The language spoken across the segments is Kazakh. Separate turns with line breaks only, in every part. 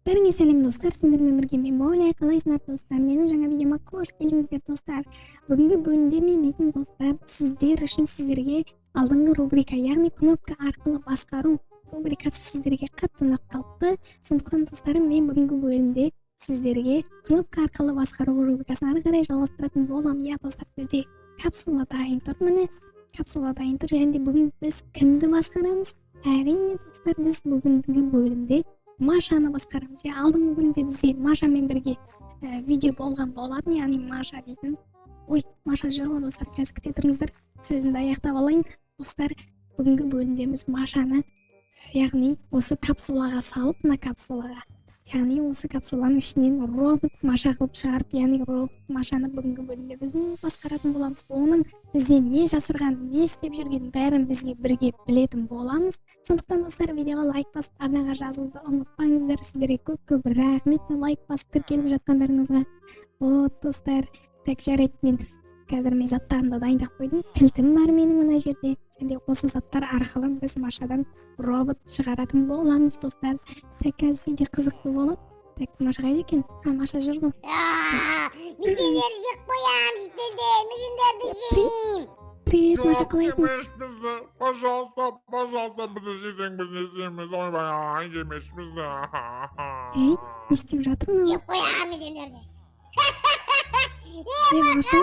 Бәріңе сәлем достар, сіздермен бірге мен Моля, қалайсыңдар достар? Менің жаңа видеома қош келдіңіздер достар. Бүгінгі бөлімде мен дейтін достар, сіздер үшін сіздерге алдыңғы рубрика, яғни кнопка арқылы басқару рубрикасы сіздерге қатты ұнап қалыпты. Сондықтан достарым, мен бүгінгі бөлімде сіздерге кнопка арқылы басқару рубрикасын ары қарай жалғастыратын боламын. Иә достар, бізде капсула дайын тұр, міне капсула дайын тұр. Және де бүгін біз кімді басқарамыз? Әрине достар, біз бүгінгі бөлімде Машаны басқарамыз. Алдыңғы бөлімде бізде Машамен бірге видео болған болатын, яғни Маша дейтін. Ой, Маша жүр ғой достар, қазір күте тұрыңыздар, сөзімді аяқтап алайын. Достар, бүгінгі бөлімде біз Машаны, яғни осы капсулаға салып, мына капсулаға, яғни осы капсуланың ішінен робот Маша қылып шығарып, яғни робот Машаны бүгінгі бөлімде біздің басқаратын боламыз. Оның бізден не жасырған, не істеп жүргенін бәрін бізге бірге білетін боламыз. Сондықтан достар, видеоға лайк басып, арнаға жазылуды ұмытпаңыздар. Сіздерге көп рахмет, лайк басып тіркеліп жатқандарыңызға. Достар, так жарайды, мен қазір заттарымды дайындап қойдым. Кілтім бар менің мына жерде. Және осы заттар арқылы біз Машадан робот шығаратын боламыз достар. Так, қазір видео қызықты болады. Так, Маша қайда екен? Маша жүр ғой.
Мизиндерді жеп қоям, мизиндерді жейм.
Привет, Маша, қалайсың?
Жемеш бізді, пожалуйста, бізді жесең біз не істейміз, ойбай, жемеш бізді.
Ей, не істеп жатырмын?
Жеп қоям мизиндерді.
Маша,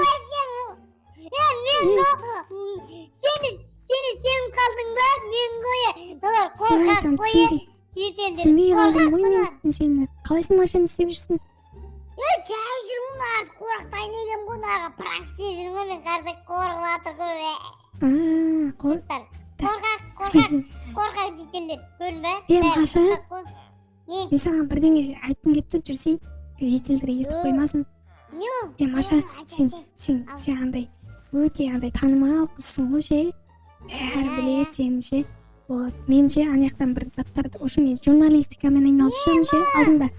Сені сен қалдың ба? Мен қойы. Олар
сен
қорқақ
айтам,
қойы.
түсінбей қалдым ғой мен сені. Қалайсың Маша, не істеп жүрсің?
Жай жүрмін, арты қорақтайын егем ғой, нарға пранк істеп жүрмін ғой, мен қарсақ қорқып атыр ғой. Қорқақ жителер, көрін бә?
Маша, мен саған бірдеңе айтқым келіп тұр, жүрсей, жителдер естіп қоймасын. Маша, сен андай өте андай танымал қызсың ғой ше, бәрі біледі сені ше. Мен ше анаяқтан бір заттарды, мен журналистикамен айналысып жүрмін ше.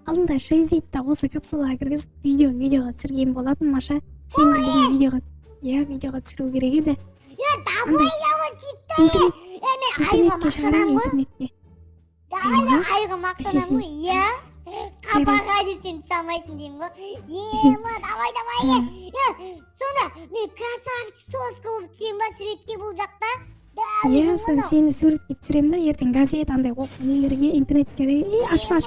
Алдында шейзитті осы капсулаға кіргізіп видеоға түсірген болатын. Маша, сен де бүгін видеоға түсіру керек еді. Интернетке шығарам, интернетке.
Айға мақтанам ғой, қапаға десең салмайсың деймін ғой. Давай. Сонда мен красавчик соска болып түсем ба суретке бұл жақта?
Сон сені суретке түсірем да, ертең газет андай нелерге, интернетке. Ашпа.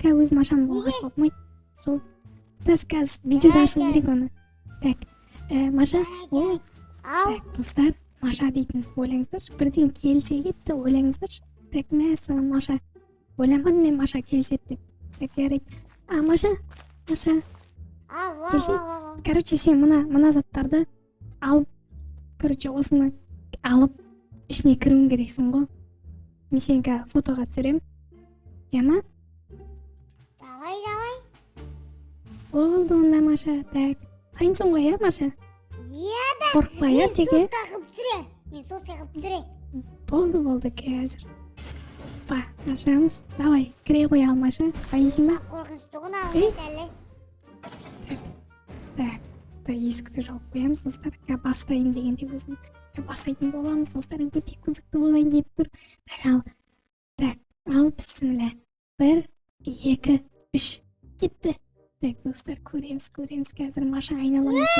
Қазір өз Машам болып ашып отмайды. Сол. Қазір видеода ашу керек оны. Так, Маша, так, достар, Маша дейтін ойлаңыздаршы, бірден келсе кетті ойлаңыздаршы. Так, мәссаған Маша. Ойланған мен Маша келсет деп. Так, жарайды. Маша. Короче, сен мына заттарды алып, осыны алып, ішіне кіруің керексің ғой. Мен сені фотоға түсірем. Яма?
Давай.
Болды онда Маша. Так, айынсың ғой, Маша?
Да.
Қорықпа, теге.
Мен соска қылып түсірем.
Болды қазір. Машамыз, давай, кіре қоя ал Маша, айынсың ба?
Қорқынышты ғына әлі.
Так, есікті жауып қоямыз достар. Бастайын дегенде өзім бастайтын боламыз достар, өте қызықты болайын деп тұр. Так, ал бісміллә. 1, 2, 3, кетті. Так, достар, көреміз қазір Маша айналып кетті.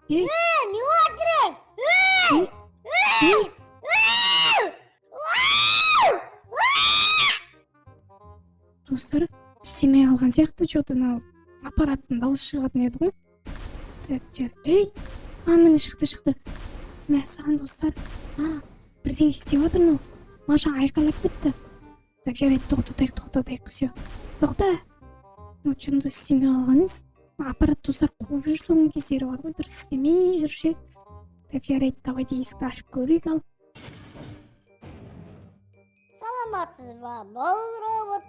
Не отыр?
Достар, істемей қалған сияқты, что-то аппараттың дауысы шығатын еді ғой. Так, міне шықты. Мәссаған достар, бірден істеп отыр, Маша айқайлап кетті. Так, жарайды, тоқтатайық, все. Тоқта. Что-то істемей қалғаныз. Аппарат достар қуып жүр, соның кездері бар ғой, дұрыс істемей жүр ше. Так, жарайды, давайте есікті ашып көрейік ал.
Саламатсыз ба, бұл робот?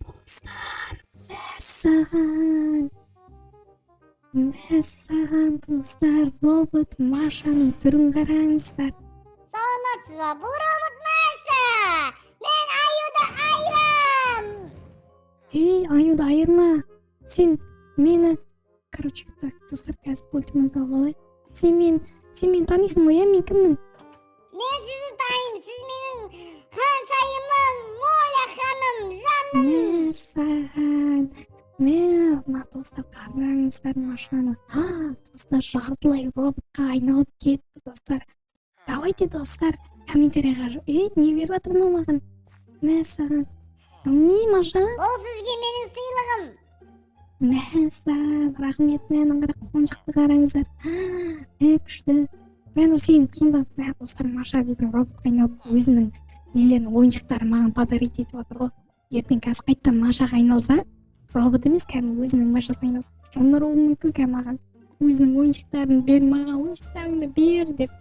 Достар, мәссаған достар, робот Машаның түрін қараңыздар.
Саламатсыз ба, бұл робот Маша. Мен аюды айырам.
Аюды айырма. Сен мені, так, достар, қазір пультімізді алып алайық. Сен мен танисың ғой, мен кіммін?
мен сізді танимын, сіз менің ханшайымым, Моля ханым, жаным.
Мәссаған. Мына достар қараңыздар машинаны. Достар жартылай роботқа айналып кетті достар. Давайте достар комментарийға не беріп жатыр мынау маған? Мәссаған. Не Маша?
Ол сізге менің сыйлығым.
Мәссаған. Рахмет, менің қонжақты қараңыздар. Күшті. Мен осыны сонда достар Маша дейтін роботқа айналып өзінің нелерін ойыншықтарын маған подарить етіп отыр ғой. Ертең қазір қайттан Машаға айналса, робот емес кәдімгі өзінің Машасына айналса, жоныруы мүмкін маған өзінің ойыншықтарын бер, маған ойыншықтарыңды бер деп.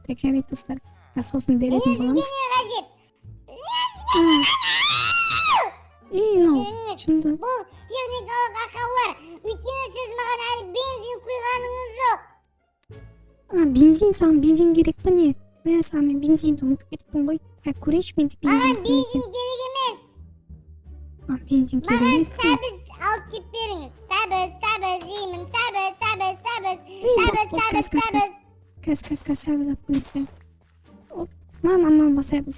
Так жарайды достар. Сосын беретін боламыз.
Сізге не қажет?
Мынау шынды.
Бұл техникалық ақаулар. Өйткені сіз маған әлі бензин құйғаныңыз жоқ.
Бензин, саған бензин керек па не? Мен саған мен бензинді ұмытып кетіппін ғой. Көрейінші мен де
Маған
бензин
бензин керек емес.
бензин керек
Маған
емес пе?
сәбіз алып кеп беріңіз. Сәбіз жеймін. Сәбіз.
Кәз сәбіз алып келеді. Мама сәбіз.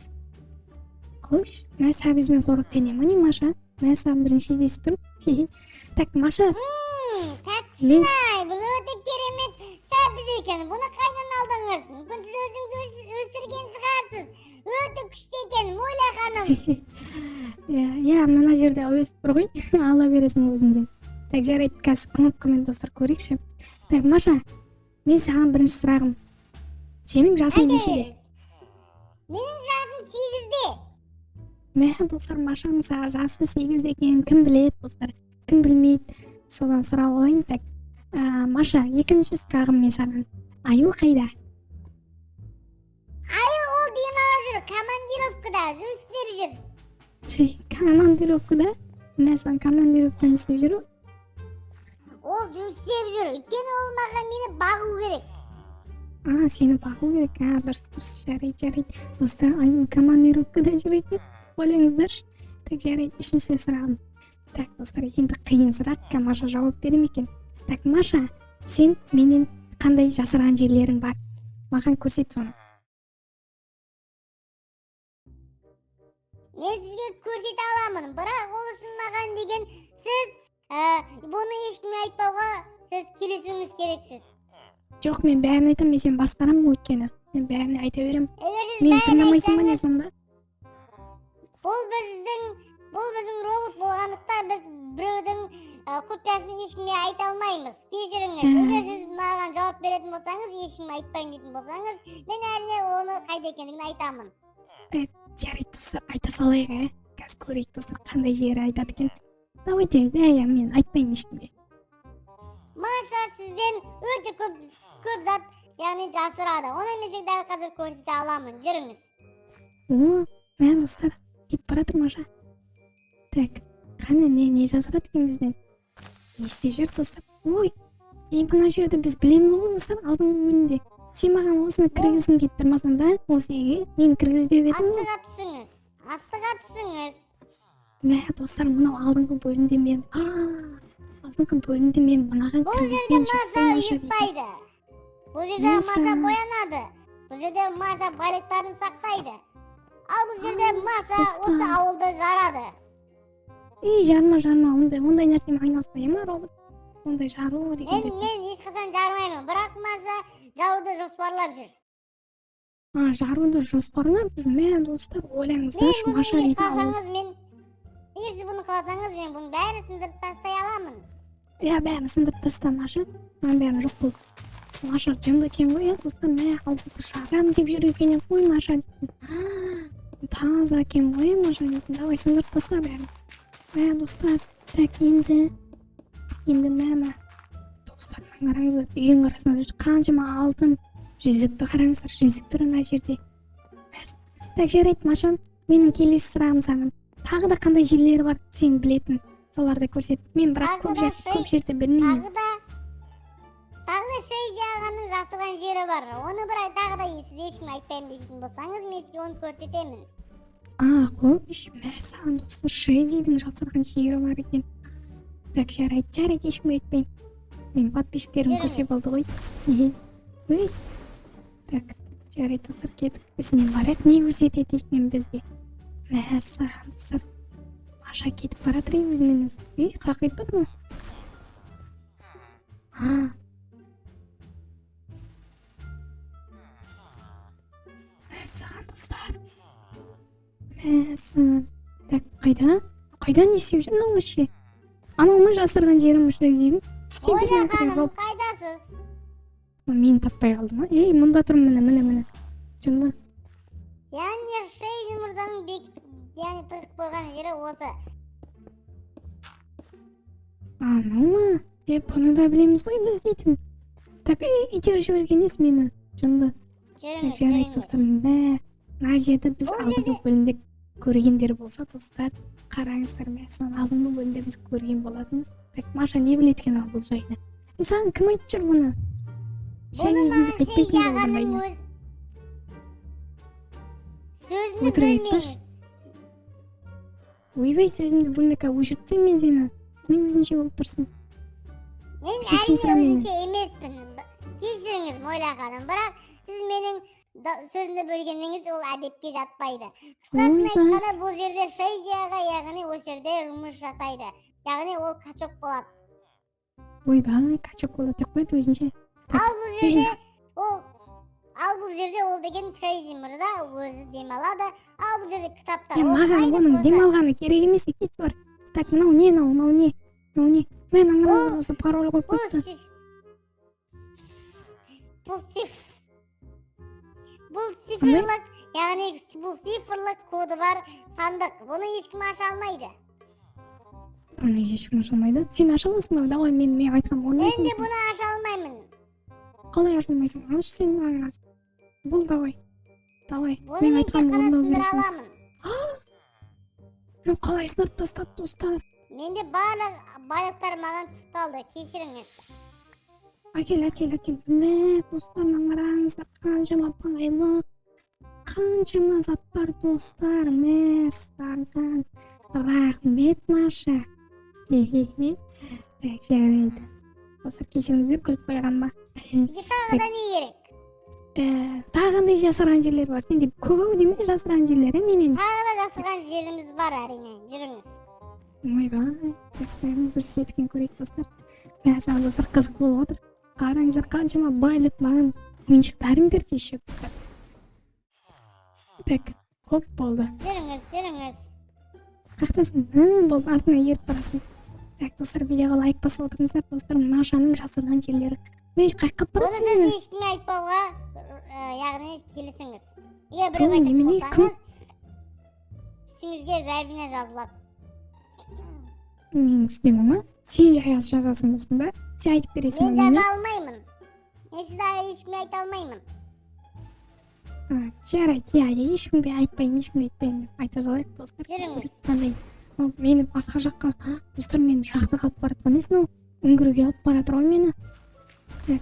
Қош, мен сәбізбен қоректенемін не Маша? Мен саған бірінші десіп тұрмын. Так, Маша.
Тәттісінай, бұл өте керемет сәбіз екен. Бұны қайдан алдыңыз? Мүмкін сіз өзіңіз өсірген шығарсыз. Өте күшті екен, Моля ханым.
Мына жерде өсіп тұр ғой. Ала бересің өзіңде. Так, жарайды, қазір кнопкамен достар көрейікші. Так, Маша, мен саған бірінші сұрағым. Сенің жасың нешеде?
Менің жасым 8-де.
Мен достар Машаның саған жасы 8 екенін кім біледі достар? Кім білмейді? Содан сұрап алайын. Так, Маша, екінші сұрағым мен саған. Аю қайда?
Аю ол демалып жүр, командировкада жұмыс істеп жүр.
Командировкада? Мен саған командировкадан істеп жүрмін.
Ол жұмыс істеп жүр, өйткені ол маған мені бағу керек.
Сені бағу керек. Дұрыс, жарайды. Достар, аю командировкада жүр екен. Ойлаңыздаршы. Так, жарайды, үшінші сұрағым. Так, достар, енді қиын сұрақ, Маша жауап берем екен. Так, Маша, сен менен қандай жасырған жерлерің бар? Маған көрсет соны.
Мен сізге көрсете аламын, бірақ ол үшін маған деген сіз бұны ешкімге айтпауға сіз келісуіңіз керексіз.
Жоқ, мен бәрін айтам, мен сені басқарамын ғой өйткені. Мен бәрін айта берем. Мен тыңдамайсың ба не сонда?
Бұл біздің робот болғандықтан біз біреудің құпиясын ешкімге айта алмаймыз. Кешіріңіз. Егер сіз маған жауап беретін болсаңыз, ешкімге айтпаймын дейтін болсаңыз, мен әрине оны қайда екендігін айтамын.
Жарайды достар, айта салайық, қазір көрейік достар, қандай жері айтады екен. Давайте, мен айтпаймын ешкімге.
Маша сізден өте көп зат, яғни жасырады. Оны мен сізге дәл қазір көрсете аламын. Жүріңіз.
Мен достар, кетіп баратыр Маша. Так, қане не жасырады екен бізден? Не істеп жүр достар? Ой, мына жерді біз білеміз ғой достар, алдыңғы бөлімде. Сен маған осыны кіргізгің келіп тұр ма сонда? Осы үйге мені кіргізбеп едің ғой.
Астыға түсіңіз.
Достар, мынау алдыңғы бөлімде мен мынаған кіргізген жоқпын Маша дейді.
Бұл жерде Маша боянады. Бұл жерде Маша байлықтарын сақтайды. Ал бұл жерде Маша осы ауылды жарады.
Жарма, ондай нәрсемен айналыспаймын ма робот? Ондай жару дегенде.
Мен ешқашан жармаймын, бірақ Маша жаруды жоспарлап жүр.
Жаруды жоспарлап жүр? Мен достар, ойлаңыздаршы, Маша дейді.
Егер сіз бұны қаласаңыз, мен бұның бәрін сындырып тастай аламын.
Бәрін сындырып таста Маша. Мен бәрін жоқ қыл. Маша жынды екен ғой, достар, ауылды жарам деп жүр екен ғой Маша дейтін. Таза екен ғой Маша дейтін. Давай сындырып таста бәрін. Достар, так енді достар, қараңыздар, үйін қарасаңыздар, қаншама алтын жүзікті қараңыздар, жүзік тұр ана жерде. Так, жарайды Маша, менің келесі сұрағым саған. Тағы да қандай жерлері бар сен білетін, соларды көрсет. Мен бірақ көп жерде білмеймін.
Тағы да Шейзи ағаның жасырған жері бар. Оны бірақ тағы да сіз ешкімге айтпаймын дейтін болсаңыз, мен сізге оны көрсетемін.
Қойш, мәссаған достар, Шейзидің жасырған жері бар екен. Так, жарайды, ешкімге айтпаймын. Мен подписчиктерім көрсе болды ғой. Так, жарайт достар, кетип биздин барак эмне көрсөтөт экен бизге. Мәссаған достар. Маша кетип баратыр биз менен. Каяка кетип бардың? Мәссаған достар. Мәссаған. Так, Кайдан иштеп жүрмүн вообще? Анау ма жасырган жерим Шрейзидің?
Ойла ханым, кайдасыз?
Мени таппай калдым. Мында турмун, мына. Чынбы?
Яғни Шрейзи мырзаның бекітіп, яғни тығып қойған жері осы.
Анау ма? Бұны да білеміз ғой біз дейтін. Так, итерішіп өргенес мені. Чынбы? Жарайт достар, мына жерді біз алдыңғы бөлімде көргендер болса достар, қараңыздар, мәселен алдыңғы бөлімде біз көрген болатынбыз. Так, Маша не біледі екен бұл жайды? Саған кім айтып жүр бұны?
Бұны маған Шрейзи ағаның өз сөзімді бөлмеңіз.
Ойбай, сөзімді бөлмек, өшіртсем мен сені. Не өзінше болып тұрсың?
Мен әрине өзінше емеспін. Кешіріңіз, Мойла ханым, бірақ сіз менің сөзімді бөлгеніңіз ол әдепке жатпайды. Қысқасын айтқанда бұл жерде Шрейзи аға, яғни ол жерде жұмыс жасайды. Яғни ол качок болады.
Ойбай, качок болады деп қойды өзінше.
Ал бұл жерде ол деген Шрейзи мырза өзі демалады. Ал бұл жерде кітапта
маған оның демалғаны керек емес, кетіп бар. Так, мынау не? Мен аңыраз болса пароль қойып қойыпты.
Бұл цифрлық, яғни бұл цифрлық коды бар сандық. Бұны ешкім аша алмайды.
Бұны ешкім аша алмайды? Сен аша аласың ба? Давай мен айтқам орнайсың.
Мен де бұны аша алмаймын.
Қалай аша алмайсың? Аш сен аңыраз. Бұл давай.
Бұны мен тек қана сындыра аламын.
Қалай сындырып тастады достар?
Менде барлық байлықтар маған түсіп қалды. Кешіріңіз.
Әкел. Мә, достар, аңыраңыздар, қаншама байлық, қаншама заттар достар, мә, сіздерден. Рахмет, Маша. Так, жарайды. Достар, кешіріңіздер, күліп қойған ба?
Сізге тағы да не керек?
Тағы қандай жасырған жерлер бар? Сенде көп-ау деме жасырған жерлері менен?
Тағы да жасырған жеріміз бар, әрине. Жүріңіз.
Ойбай, көрсеткен көрейік достар. Мәсаған достар, қызық болып отыр. Қараңыздар, қаншама байлық маған ойыншықтарым берді еще достар. Так, хоп болды.
Жүріңіз.
Қақтасың? Болды, артына еріп баратын. Так, достар, видеоға лайк басып отырыңыздар, достар, Машаның жасырған жерлері. Қайқап баратсың
мені? Бұны сіз ешкімге айтпауға, яғни келісіңіз. Егер біреу айтып болсаңыз, үстіңізге зәрбіне жазылады.
Менің үстеме ма? Сен жаясы жазасыңыз ба? Сен айтып бересің
мен жаза алмаймын. Мен сізді ешкімге айта алмаймын.
Жарайды, ешкімге айтпаймын. Айта салайық достар.
Жүріңіз.
Мені басқа жаққа, достар, мені жақта қалып баратқан емес, үңгірге алып баратыр ғой мені. Так,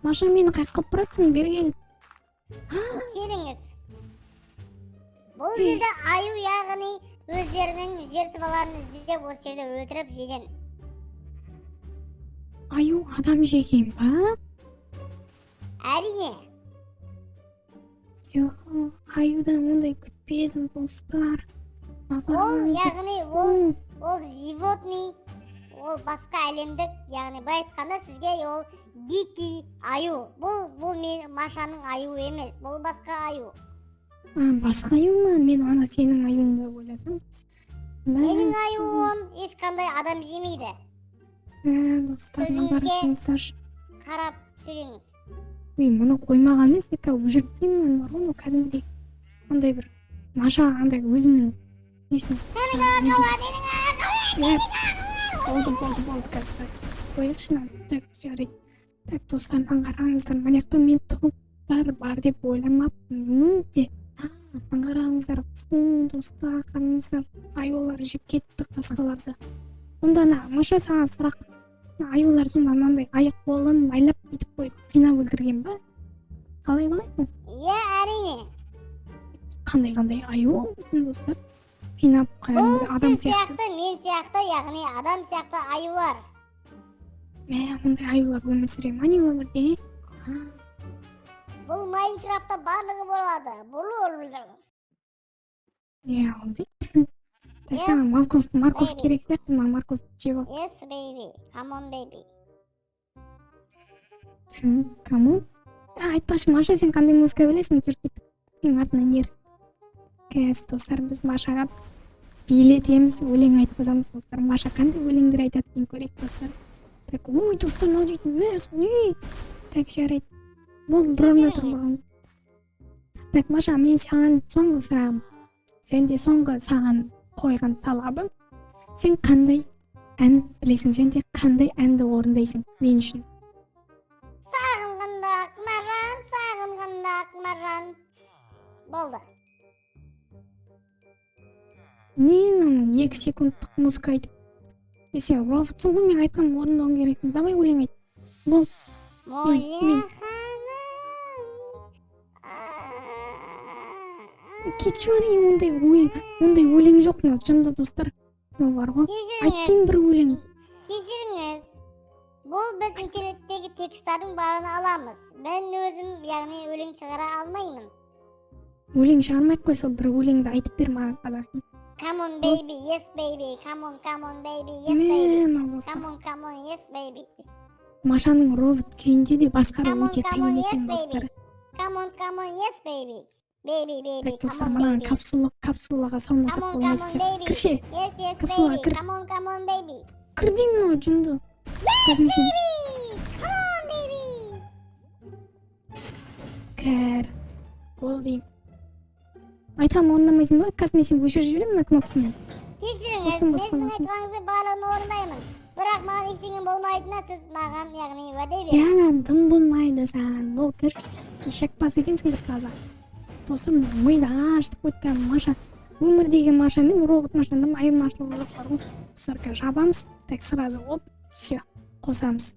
Маша, мені қайқап баратсың, бергел.
Келіңіз. Бұл жерде аю, яғни өздерінің жертваларын іздеп осы жерде өлтіріп жеген.
Аю адам жеген ба?
Әрине.
Аюдан ондай күтпедім достар.
Ол, яғни ол животный, ол басқа әлемдік, яғни былай айтқанда сізге ол дикий аю. Бұл мен Машаның аю емес, бұл басқа аю.
Басқа аю ма? Мен ана сенің аюыңды ойласам.
Менің аюым ешқандай адам жемейді.
Достар, барысыңыздар.
Қарап сөйлеңіз.
Мұны қоймаған емес, жүрттеймін, бар оны кәдімгідей. Андай бір Маша андай өзінің несін. Болды, қойықшынан. Жарайды. Так, достардан қараңыздар, манияқта мен топтар бар деп ойламаппын. Мүнде. Қараңыздар, достар, қараңыздар, аюлар жеп кетті басқаларды. Онда Маша саған сұрақ. Аюлар сонда мынандай аяқ қолын байлап бүйтіп қойып қинап өлтірген ба? Қалай?
Иә, әрине.
Қандай аю достар? Қинап адам сияқты.
Мен сияқты, яғни адам сияқты аюлар.
Мұндай аюлар өмір сүре ма не өмірде?
Бул Майнкрафтта барлыгы болот.
Я алдым. Так сага морков
baby.
керек сыяктуу, мага морков жеп ал.
Yes baby. Come on baby.
Кому? Айтпакчы, Маша, сен кандай музыка билесиң? Жүрүп кеттик. Менин артынан ер. Кез достор, биз Машага бийлетебиз, өлең айткызабыз достор. Маша кандай өлеңдер айтат экен көрөйүк достор. Так, ой, достор, мына жүйт эмес, ой. Так, жарайт. Болду, бирөөнө турбаган. Так, Маша, мен саған соңғы сұрағым. Сенде соңғы саған қойған талабым. Сен қандай ән білесің? Сенде қандай әнді орындайсың мен үшін?
Сағынғанда Акмаржан. Болды.
Мен 2 секундтық музыка айтып. Сен роботсың ғой, мен айтқан орындауың керек. Давай өлең айт. Бол.
Моя
Кечүрей, ондай өлең жоқ, мына жында достар. Мына бар ғой. Айттың бір өлең.
Кешіріңіз. Бұл біз интернеттегі тексттердің барын аламыз. Мен өзім, яғни өлең шығара алмаймын.
Өлең шығармай қой, сол бір өлеңді айтып бер маған қазақ.
Come on baby, yes baby. Come on baby, yes baby. Come on, yes baby.
Машаның робот күйінде де басқару
Come
өте қиын
on, yes
екен
baby.
достар.
Come on, yes baby. Baby,
Так, достар,
come on
мына
baby.
капсулаға салмасақ
Come on
болмайды.
baby.
Кірше,
Yes
Капсулаға
baby.
кір.
Come on baby.
кір деймін мына жүнді. Космисин.
Come on baby.
Кір. Бол деймін. Айтқанымды орындамайсың ба? Космисин өшіріп жіберемін мына кнопкамен.
Кешіріңіз,
Бостан
мен
бос
сіздің
қалмасын.
айтқаныңызды барлығын орындаймын. Бірақ маған ештеңе болмайтынына сіз маған, яғни уәде беріңіз.
Яна, дым болмайды саған. Бол кір. Шақпас екенсіңдір таза. Достар, миды аштық қойды. Маша, өмірдегі Маша мен робот Машаның айырмашылығы жоқ бар ғой. Достар, қазір жабамыз. Так, сразу оп, все, қосамыз.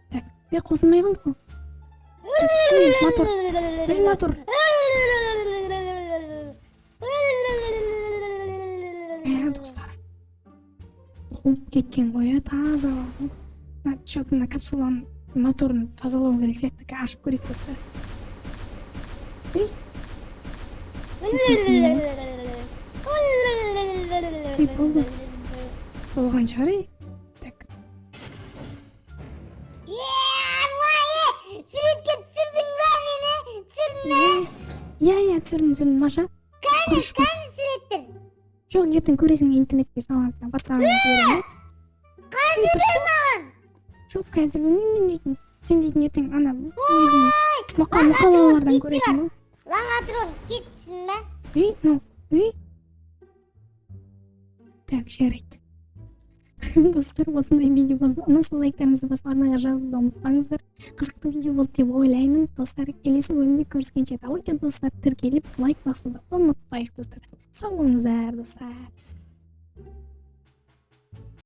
Так, қосылмай қалды ғой. Мотор. Мотор. Достар. Қуып кеткен ғой, таза. Что-то мына капсуланың моторын тазалау керек сияқты. Ашып көрейік достар. Болды. Болған шығар. Так.
Суретке түсірдің ба мені? Түсірдің ба?
Иә, түсірдім, Маша.
Қане суреттер?
Жоқ, ертең көресің, интернетке салған.
Қазір маған?
Жоқ, қазір білмеймін дейтін. Сен дейтін ертең ана мақалалардан көресің ба?
Лағатрон, кет түсін ба?
Үй. Так, жарайды. Достар, осындай видео болса, ұнаса лайктарыңызды басып арнаға жазуды ұмытпаңыздар. Қызықты видео болды деп ойлаймын. Достар, келесі бөлімде көріскенше давайте достар, тіркеліп лайк басуды ұмытпайық достар. Сау болыңыздар достар.